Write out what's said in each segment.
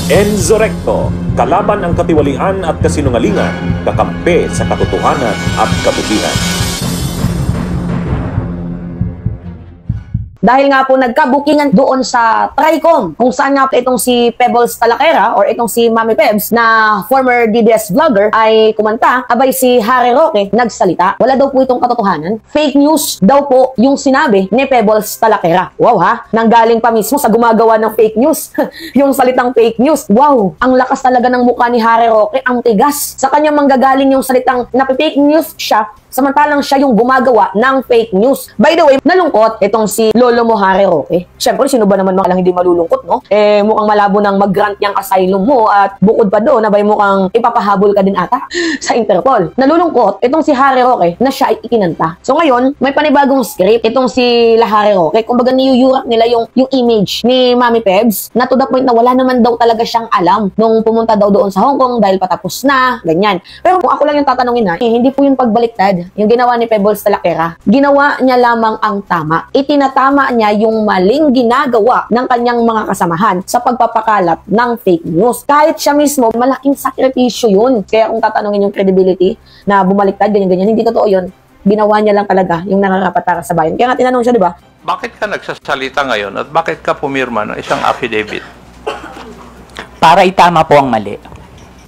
Enzo Recto, kalaban ang katiwalian at kasinungalingan, kakampi sa katotohanan at kabutihan. Dahil nga po nagkabukingan doon sa Tricom, kung saan nga itong si Pebbles Talaquera or itong si Mami Pebs na former DDS vlogger ay kumanta, abay si Harry Roque nagsalita. Wala daw po itong katotohanan. Fake news daw po yung sinabi ni Pebbles Talaquera. Wow ha, nanggaling pa mismo sa gumagawa ng fake news. Yung salitang fake news. Wow, ang lakas talaga ng mukha ni Harry Roque, ang tigas. Sa kanyang manggagaling yung salitang napi-fake news siya, samantalang siya yung gumagawa ng fake news. By the way, nalungkot itong si Lolo mo Harry Roque. Siyempre, sino ba naman makalang hindi malulungkot, no? Mukhang malabo nang mag-grant yung asylum mo at bukod pa doon, abay mukhang ipapahabol ka din ata sa Interpol. Nalulungkot itong si Harry Roque na siya ay ikinanta. So ngayon, may panibagong script itong si Harry Roque. Kumbaga niyuyurak nila yung image ni Mami Pebs na to the point na wala naman daw talaga siyang alam nung pumunta daw doon sa Hong Kong dahil patapos na, ganyan. Pero kung ako lang yung tatanungin na, hindi po yung pagbaliktad. Yung ginawa ni Pebbles Talaquera, ginawa niya lamang ang tama. Itinatama niya yung maling ginagawa ng kanyang mga kasamahan sa pagpapakalat ng fake news. Kahit siya mismo, malaking sakripisyo yun. Kaya kung tatanungin yung credibility na bumaliktad, ganyan-ganyan, hindi totoo yun. Ginawa niya lang talaga yung nararapat para sa bayan. Kaya nga tinanong siya, di ba? Bakit ka nagsasalita ngayon at bakit ka pumirma ng isang affidavit? Para itama po ang mali.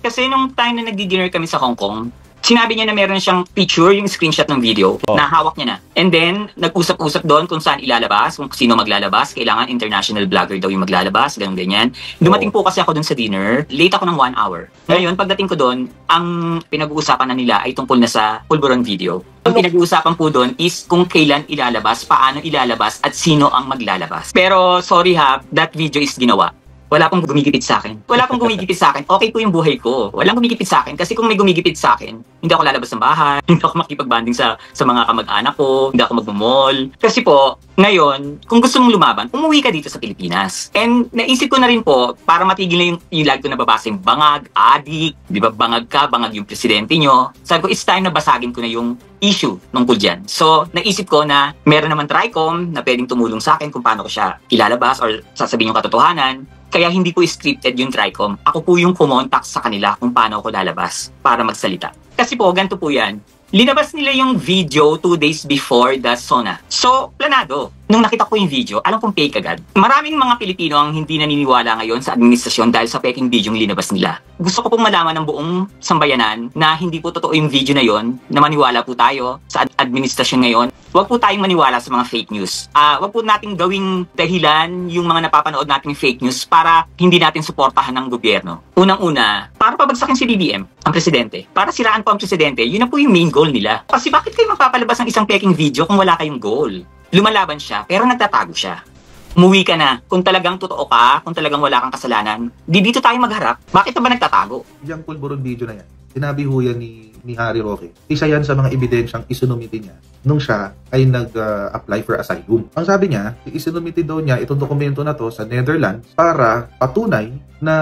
Kasi nung time na nag-dinner kami sa Hong Kong, sinabi niya na meron siyang picture, yung screenshot ng video, na hawak niya na. And then, nag-usap-usap doon kung saan ilalabas, kung sino maglalabas, kailangan international vlogger daw yung maglalabas, ganyan. Dumating po kasi ako doon sa dinner, late ako ng 1 hour. Ngayon, pagdating ko doon, ang pinag-uusapan na nila ay tungkol na sa Pulburon video. Ang pinag-uusapan po doon is kung kailan ilalabas, paano ilalabas, at sino ang maglalabas. Pero, sorry ha, that video is ginawa. Wala pong gumigipit sa akin. Wala pong gumigipit sa akin. Okay po yung buhay ko. Walang gumigipit sa akin. Kasi kung may gumigipit sa akin, hindi ako lalabas ng bahay, hindi ako makipag-banding sa mga kamag-anak ko, hindi ako mag-mall. Kasi po, ngayon, kung gusto mong lumaban, umuwi ka dito sa Pilipinas. And naisip ko na rin po, para matigil na yung lagi ko nababasa yung bangag, adik, di ba bangag ka, bangag yung presidente nyo. Sabi ko, it's time na basagin ko na yung issue tungkol dyan. So, naisip ko na meron naman Tricom na pwedeng tumulong sa akin kung paano ko siya ilalabas or sasabihin yung katotohanan. Kaya hindi po scripted yung Tricom. Ako po yung kumontak sa kanila kung paano ako lalabas para magsalita. Kasi po, ganito po yan. Linabas nila yung video 2 days before the SONA. So, planado. Nung nakita ko yung video, alam kong fake agad. Maraming mga Pilipino ang hindi naniniwala ngayon sa administrasyon dahil sa peking video yung linabas nila. Gusto ko pong malaman ng buong sambayanan na hindi po totoo yung video na yon, na maniwala po tayo sa administrasyon ngayon. Huwag po tayong maniwala sa mga fake news. Huwag po nating gawing dahilan yung mga napapanood nating fake news para hindi natin suportahan ng gobyerno. Unang-una, para pabagsakin si BBM, ang presidente. Para siraan po ang presidente, yun na po yung main goal nila. Kasi bakit kayo magpapalabas ng isang peking video kung wala kayong goal? Lumalaban siya, pero nagtatago siya. Umuwi ka na. Kung talagang totoo ka, kung talagang wala kang kasalanan, dito tayo magharap. Bakit ka ba nagtatago? Yung Pulburon video na yan, sinabi ho yan ni Harry Roque. Isa yan sa mga ebidensyang isinumiti niya nung siya ay nag-apply for asylum. Ang sabi niya, isinumiti daw niya itong dokumento na to sa Netherlands para patunay na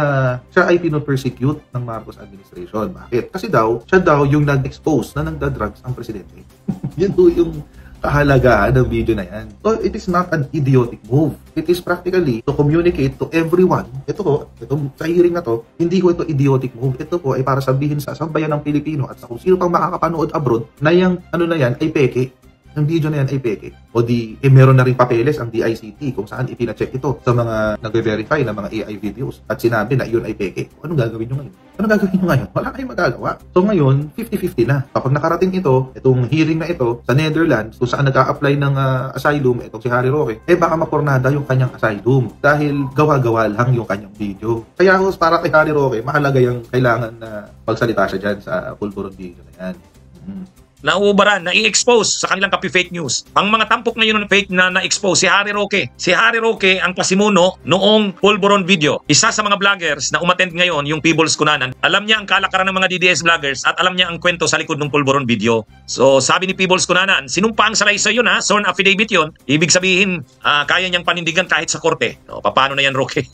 siya ay pinopersecute ng Marcos administration. Bakit? Kasi daw, siya daw yung nag-expose na nagda-drugs ang presidente. Yan po yung kahalagaan ng video na yan. So, it is not an idiotic move. It is practically to communicate to everyone. Ito po, sa hearing na to, hindi ko ito idiotic move. Ito po ay para sabihin sa sambayan ng Pilipino at sa kung sino pang makakapanood abroad na yung ano na yan ay peke. Ang video na yan ay peke. O di, meron na rin papeles ang DICT kung saan ipina-check ito sa mga nag-verify na mga AI videos at sinabi na yun ay peke. O, anong gagawin nyo ngayon? Anong gagawin nyo ngayon? Wala kayong magagawa. So ngayon, 50-50 na. Kapag nakarating ito, itong hearing na ito sa Netherlands, kung saan nag-a-apply ng asylum, itong si Harry Roque, baka mapornada yung kanyang asylum dahil gawa-gawa lang yung kanyang video. Kaya para kay Harry Roque, mahalaga yung kailangan na pagsalita siya dyan sa Pulburon video na yan. Nauubaran, na-i-expose sa kanilang copy-fake news. Ang mga tampok ngayon ng fake na na-expose, si Harry Roque. Si Harry Roque ang pasimuno noong Pulburon video. Isa sa mga vloggers na umattend ngayon, yung Pebbles Kunanan, alam niya ang kalakaran ng mga DDS vloggers at alam niya ang kwento sa likod ng Pulburon video. So, sabi ni Pebbles Kunanan, sinumpa ang salaysay yun ha, sworn affidavit yun. Ibig sabihin, kaya niyang panindigan kahit sa korte. O, paano na yan, Roque?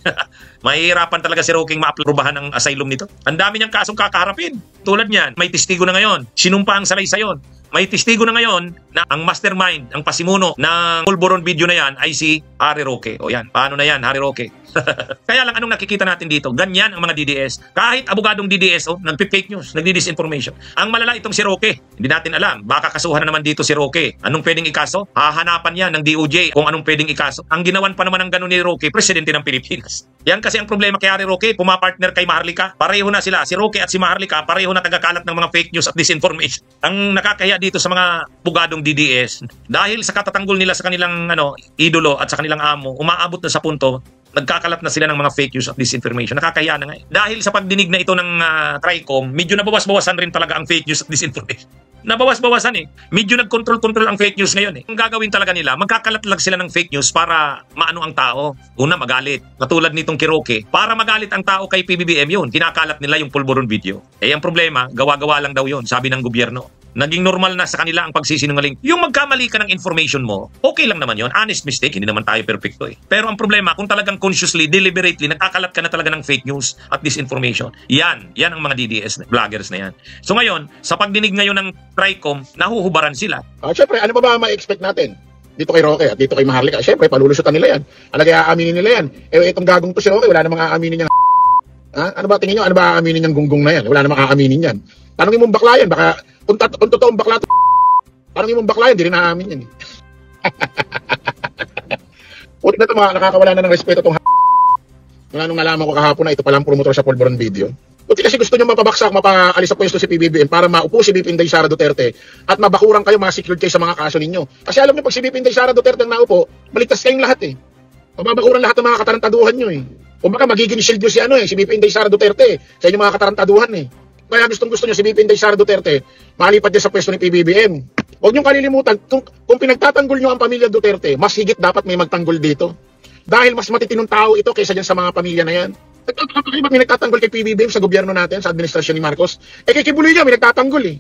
Mahihirapan talaga si Roque ma-aprobahan ng asylum nito. Ang dami niyang kasong kakaharapin. Tulad niyan, may testigo na ngayon. Sinumpa ang salaysay yun. May testigo na ngayon na ang mastermind, ang pasimuno ng Pulburon video na yan ay si Harry Roque. O yan, paano na yan, Harry Roque? Kaya lang, anong nakikita natin dito? Ganyan ang mga DDS. Kahit abogadong DDS, nagpi-fake news, nagdi-disinformation. Ang malala itong si Roque. Hindi natin alam. Baka kasuhan na naman dito si Roque. Anong pwedeng ikaso? Hahanapan yan ng DOJ kung anong pwedeng ikaso. Ang ginawan pa naman ng ganun ni Roque, presidente ng Pilipinas. Yan kasi ang problema kay Harry Roque, pumapartner kay Maharlika. Pareho na sila. Si Roque at si Maharlika, pareho na tagakalat ng mga fake news at disinformation. Ang nakakahiya dito sa mga abogadong DDS, dahil sa katatanggol nila sa kanilang idolo at sa kanilang amo, umaabot na sa punto, nagkakalat na sila ng mga fake news at disinformation. Nakakahiya na nga. Dahil sa pagdinig na ito ng TRICOM, medyo nabawas-bawasan rin talaga ang fake news at disinformation. Nabawas-bawasan eh. Medyo nag-control ang fake news ngayon eh. Ang gagawin talaga nila, magkakalat lang sila ng fake news para maano ang tao. Una, magalit. Katulad nitong Kiroke. Para magalit ang tao kay PBBM yun, kinakalat nila yung pulburon video. Eh, ang problema, gawa-gawa lang daw yun, sabi ng gobyerno. Naging normal na sa kanila ang pagsisinungaling. Yung magkamali ka ng information mo, okay lang naman yon, honest mistake, hindi naman tayo perfecto eh. Pero ang problema, kung talagang consciously, deliberately, nagkakalat ka na talaga ng fake news at disinformation, yan ang mga DDS, vloggers na yan. So ngayon, sa pagdinig ngayon ng TRICOM, nahuhubaran sila. Siyempre, ano ba ma-expect natin? Dito kay Roque at dito kay Maharlika, siyempre, palulusutan nila yan. Alagay aaminin nila yan. Eh, itong gagong to si Roque, wala namang aaminin niya. Ano ba tingin nyo? Ano ba aaminin niyang gunggong na yan? Wala namang aaminin yan. Tanongin mong bakla yan, baka kung totoong bakla to, tanongin mong bakla yan, di rin aamin yan. Puti na ito, nakakawala na ng respeto itong Wala nung nalaman ko kahapon na ito palang promotor sa Pulburon Video. Puti kasi gusto nyo mapabaksak, mapaalis sa pwesto si PBBM para maupo si VP Inday Sara Duterte at mabakuran kayo, ma-secured kayo sa mga kaso ninyo. Kasi alam nyo, pag si VP Inday Sara Duterte ang naupo, maligtas kayong lahat eh. Mababakuran lahat ng mga katarantaduhan nyo eh. O baka magiging shield nyo si VP Inday Sara Duterte sa inyong mga katarantaduhan eh. Kaya gusto nyo si VP Inday Sara Duterte, malipat din sa pwesto ni PBBM. Huwag nyo kalilimutan, kung pinagtatanggol nyo ang pamilya Duterte, mas higit dapat may magtanggol dito. Dahil mas matitinong tao ito kaysa dyan sa mga pamilya na yan. Bakit may nagtatanggol kay PBBM sa gobyerno natin, sa administrasyon ni Marcos? Eh kay Kibuloy niya, may nagtatanggol eh.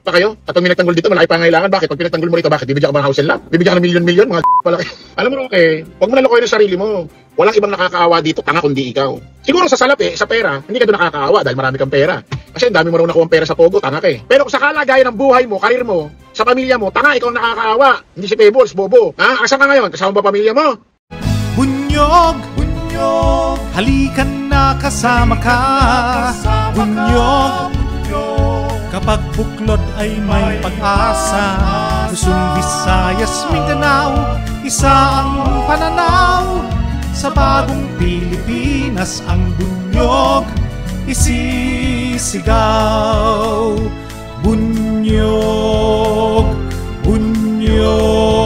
Pa kayo? At may nagtanggol dito, malaki pangailangan. Bakit? Pag pinagtanggol mo rito, bakit? Bibigyan ka mga house and lot? Bibigyan ka ng milyon-milyon, mga pala kayo. Alam mo okay, huwag mo na lukoy ng sarili mo. Walang ibang nakakaawa dito, tanga kundi ikaw. Siguro sa salapi, sa pera, hindi ka doon nakakaawa dahil marami kang pera. Kasi ang dami mo raw nakuha pera sa Pogo, tanga ka eh. Pero kung sa kalagayan ng buhay mo, karir mo, sa pamilya mo, tanga, ikaw nakakaawa. Hindi si Pebbles, bobo. Asa ka ngayon? Kasama ba pamilya mo? Bunyog, halikan na kasama ka. Bunyog, kapag buklod ay may pag-asa. Luzon, Visayas, Mindanao, isa ang pananaw. Sa bagong Pilipinas ang bunyog isisigaw. Bunyog, bunyog.